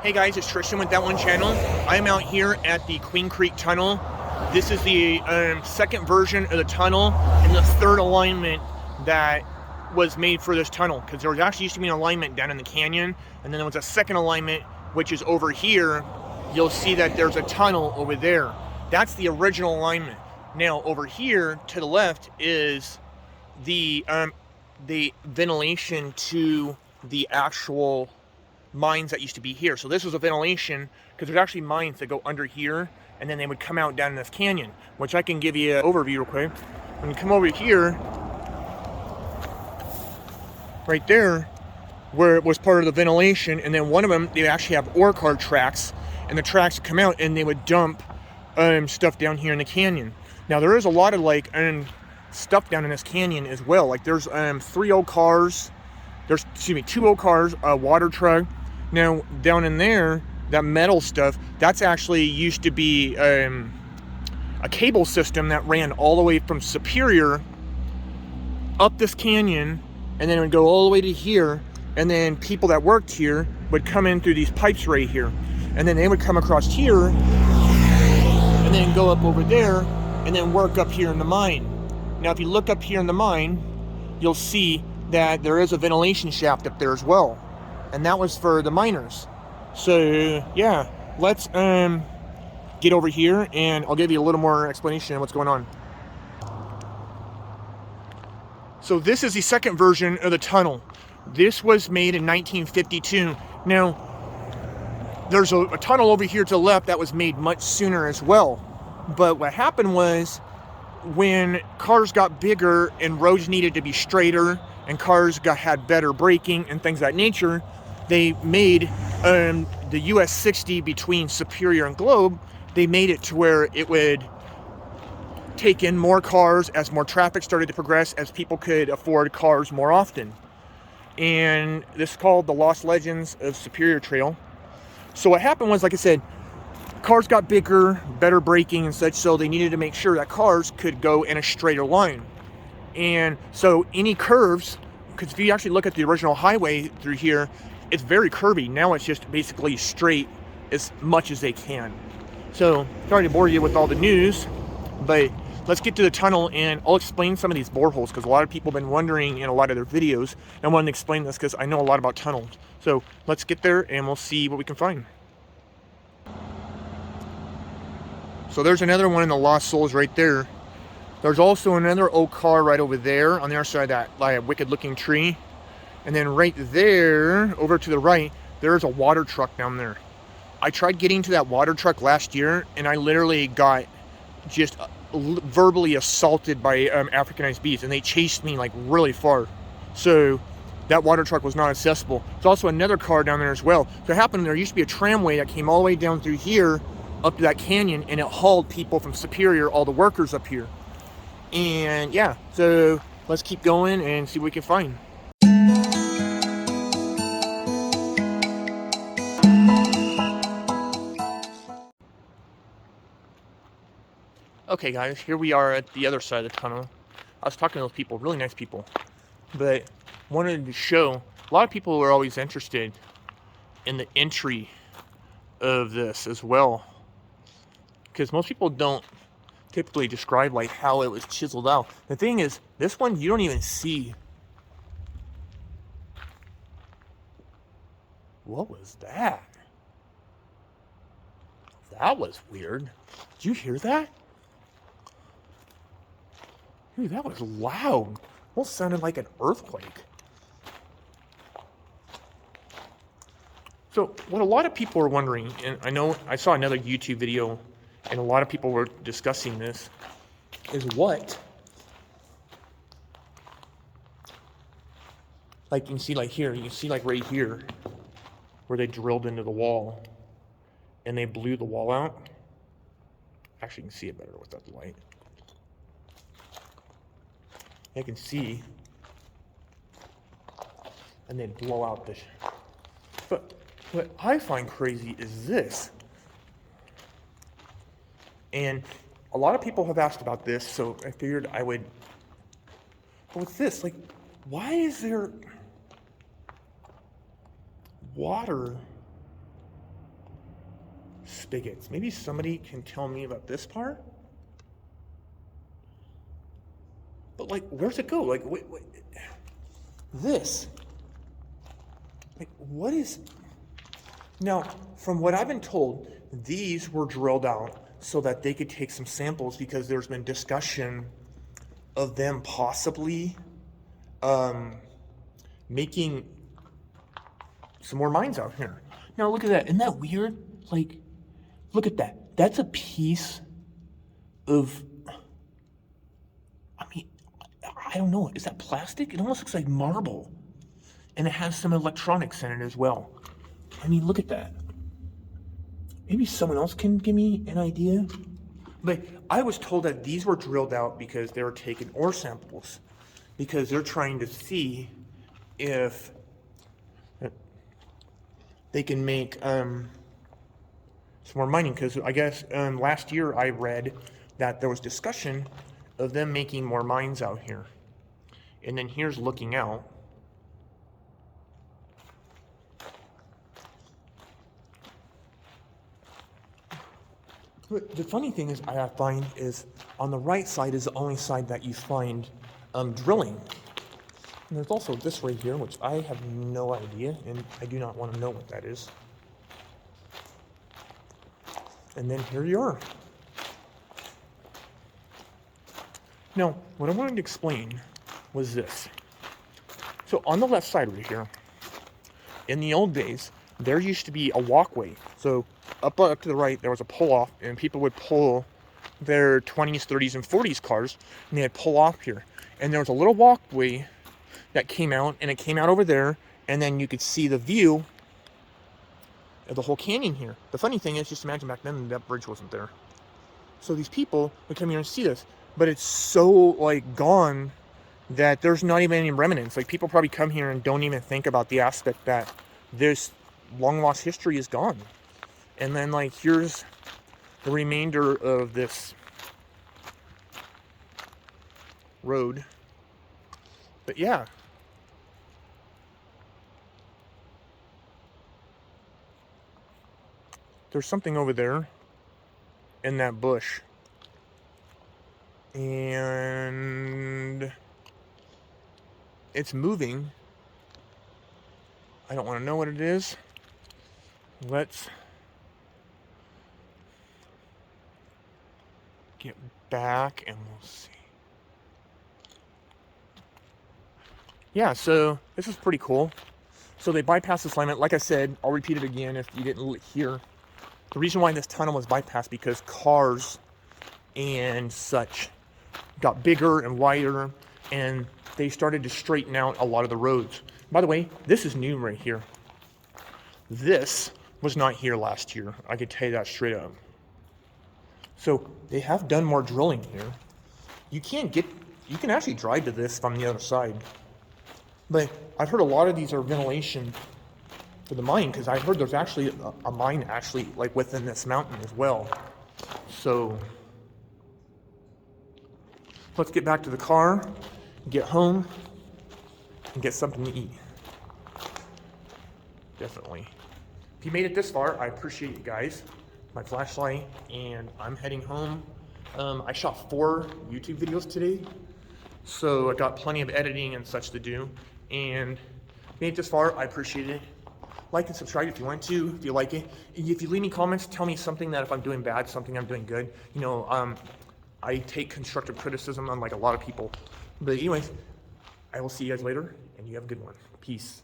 Hey guys, it's Tristan with That One Channel. I'm out here at the Queen Creek Tunnel. This is the second version of the tunnel and the third alignment that was made for this tunnel, because there was actually used to be an alignment down in the canyon, and then there was a second alignment which is over here. You'll see that there's a tunnel over there. That's the original alignment. Now over here to the left is the ventilation to the actual mines that used to be here. So this was a ventilation because there's actually mines that go under here and then they would come out down in this canyon, which I can give you an overview real quick. When you come over here, right there, where it was part of the ventilation, and then one of them, they actually have ore car tracks, and the tracks would come out and they would dump stuff down here in the canyon. Now there is a lot of like stuff down in this canyon as well. Like there's 3 old cars, there's 2 old cars, a water truck. Now down in there, that metal stuff, that's actually used to be a cable system that ran all the way from Superior up this canyon, and then it would go all the way to here, and then people that worked here would come in through these pipes right here, and then they would come across here and then go up over there and then work up here in the mine. Now if you look up here in the mine, you'll see that there is a ventilation shaft up there as well, and that was for the miners. So yeah, let's get over here and I'll give you a little more explanation of what's going on. So this is the second version of the tunnel. This was made in 1952. Now there's a tunnel over here to the left that was made much sooner as well, but what happened was when cars got bigger and roads needed to be straighter and cars had better braking and things of that nature, they made the US 60 between Superior and Globe, they made it to where it would take in more cars as more traffic started to progress, as people could afford cars more often. And this is called the Lost Legends of Superior Trail. So what happened was, like I said, cars got bigger, better braking and such, so they needed to make sure that cars could go in a straighter line. And so any curves, because if you actually look at the original highway through here, it's very curvy. Now it's just basically straight as much as they can. So sorry to bore you with all the news, but let's get to the tunnel and I'll explain some of these boreholes, because a lot of people have been wondering in a lot of their videos, and I wanted to explain this because I know a lot about tunnels. So let's get there and we'll see what we can find. So there's another one in the Lost Souls right there. There's also another old car right over there on the other side of that like wicked looking tree. And then right there, over to the right, there's a water truck down there. I tried getting to that water truck last year and I literally got just verbally assaulted by Africanized bees, and they chased me like really far. So that water truck was not accessible. There's also another car down there as well. So it happened, there used to be a tramway that came all the way down through here up to that canyon, and it hauled people from Superior, all the workers up here. And yeah, so let's keep going and see what we can find. Okay guys, here we are at the other side of the tunnel. I was talking to those people, really nice people, but wanted to show, a lot of people were always interested in the entry of this as well, because most people don't typically describe like how it was chiseled out. The thing is, this one you don't even see. What was that? That was weird. Did you hear that? Dude, that was loud. Almost sounded like an earthquake. So what a lot of people are wondering, and I know I saw another YouTube video and a lot of people were discussing this, is what? Like you can see like here, you can see like right here where they drilled into the wall and they blew the wall out. Actually, you can see it better without the light. I can see, and they blow out this. But what I find crazy is this. And a lot of people have asked about this, so I figured I would. But with this, like, why is there water spigots. Maybe somebody can tell me about this part? But like, where's it go? Like, wait, this. Like, what is... Now, from what I've been told, these were drilled out so that they could take some samples because there's been discussion of them possibly making some more mines out here. Now, look at that. Isn't that weird? Like, look at that. That's a piece of... I mean, I don't know. Is that plastic? It almost looks like marble. And it has some electronics in it as well. I mean, look at that. Maybe someone else can give me an idea. But I was told that these were drilled out because they were taking ore samples. Because they're trying to see if they can make some more mining. Because I guess last year I read that there was discussion of them making more mines out here. And then here's looking out. The funny thing is, I find is on the right side is the only side that you find drilling. And there's also this right here, which I have no idea, and I do not want to know what that is. And then here you are. Now, what I wanted to explain was this. So on the left side right here, in the old days, there used to be a walkway. So up to the right, there was a pull-off, and people would pull their 20s, 30s, and 40s cars, and they'd pull off here. And there was a little walkway that came out, and it came out over there, and then you could see the view of the whole canyon here. The funny thing is, just imagine back then, that bridge wasn't there. So these people would come here and see this, but it's so, like, gone that there's not even any remnants. Like, people probably come here and don't even think about the aspect that this long-lost history is gone. And then, like, here's the remainder of this road. But yeah. There's something over there in that bush. And it's moving. I don't want to know what it is. Let's get back and we'll see. Yeah, so this is pretty cool. So they bypassed this alignment. Like I said, I'll repeat it again if you didn't hear. The reason why this tunnel was bypassed because cars and such got bigger and wider, and they started to straighten out a lot of the roads. By the way, this is new right here. This was not here last year. I could tell you that straight up. So they have done more drilling here. You can actually drive to this from the other side. But I've heard a lot of these are ventilation for the mine, because I heard there's actually a mine actually like within this mountain as well. So let's get back to the car, get home, and get something to eat. Definitely. If you made it this far, I appreciate you guys. My flashlight, and I'm heading home. I shot 4 YouTube videos today, so I got plenty of editing and such to do. And made it this far, I appreciate it. Like and subscribe if you want to, if you like it. If you leave me comments, tell me something that if I'm doing bad, something I'm doing good. You know, I take constructive criticism unlike a lot of people. But anyways, I will see you guys later, and you have a good one. Peace.